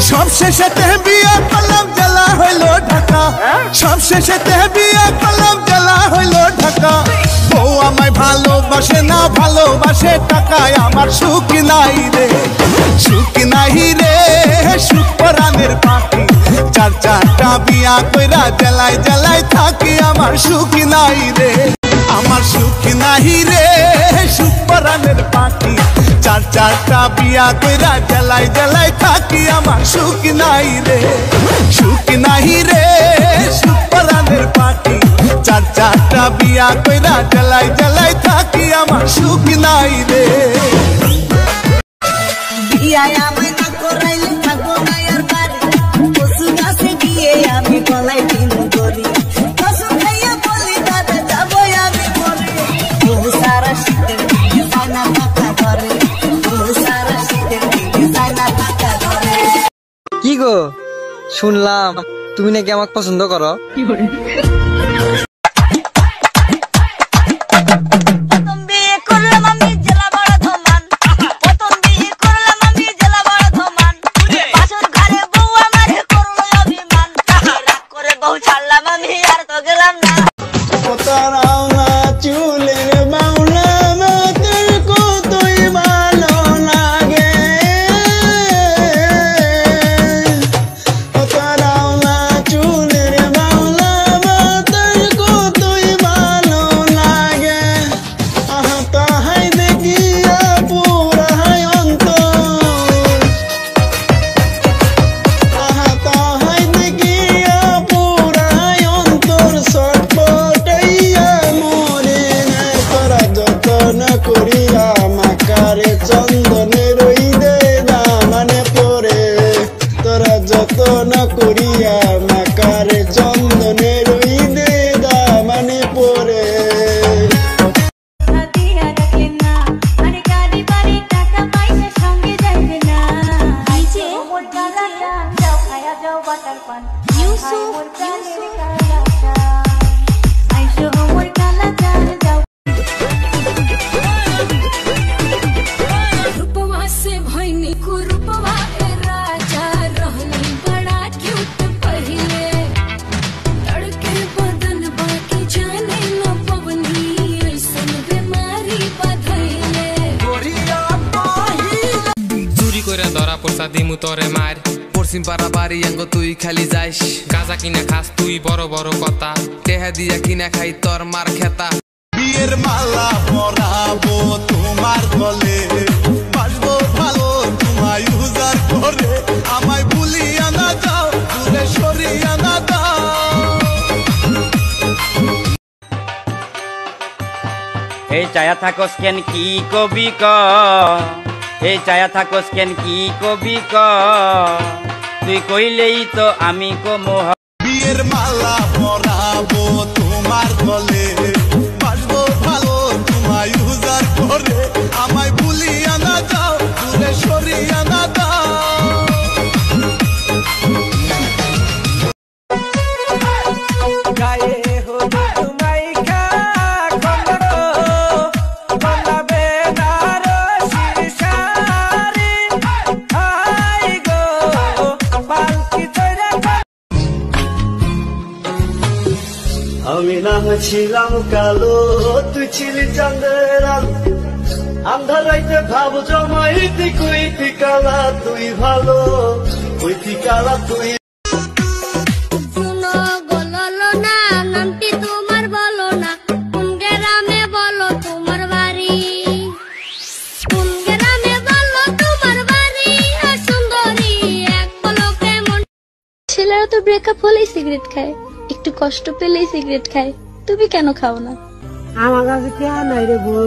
সব শেষেতে বিয়ে করলাম জ্বালা হইলো ঢাকা সব শেষেতে বিয়ে করলাম জ্বালা হইলো ঢাকা বউ আমায় ভালোবাসে না ভালোবাসে টাকায় আমার সুখ নাই রে সুখ নাই রে সুখ পরাণের পাখি চার চারটা বিয়া কইরা জ্বালায় জ্বালায় থাকি আমার সুখ নাই রে আমার সুখ নাই রে সুখ পরাণের পাখি চার চারটা বিয়া কইরা জ্বালায় জ্বালায় থাকি আমার সুখ নাই রে সুখ নাই রে সুখ পরাণের পাখি চার চারটা বিয়া কইরা জ্বালায় জ্বালায় থাকি আমার সুখ নাই রে বিয়া আমায় না করাইলে থাকবো না আর বাড়ি পশু গাছে গিয়ে আমি গলায় দিন করি কসম খাইয়া বলি দাদা যাবো আমি মরে বহু সারা শীতের দিকে সাইনা টাকা ধরে বহু সারা শীতের দিকে সাইনা টাকা ধরে। কি গো শুনলাম তুমি নাকি আমাকে পছন্দ করো? দিমু তোরে মার পশ্চিম পাড়া বাড়ি আঙ্গ তুই খালি যাইস গাঁজা কিনা খাস তুই বড় বড় কথা টেহা দিয়া কিনা খাই তোর মার খেতা বিয়ের মালা পরাবো তোমার গলে বাসবো ভালো তোমায় উজার করে আমায় ভুলিয়া না যাও দূরে সরিয়া না দাও এই চায়া থাকস কেন কি কবি ক এই চায়া থাকস কেন কি কবি ক তুই কইলেই তো আমি কমো বিয়ের মালা পরাবো তোমার গলে বাসবো ভালো তোমায় উজার করে আমায় ভুলিয়া না যাও দূরে সরিয়া না দাও আমি না ছিলাম কালো তুই ছিলি চাঁদের আলো আন্ধার রাইতে ভাব জমাইতি কইতি কালা তুই ভালো কইতি কালা তুই ছেলেরা তো ব্রেকআপ হলেই সিগারেট খায় একটু কষ্ট পেলেই সিগারেট খায় তুমি কেন খাও না? আমার কাছে কে নাই রে বই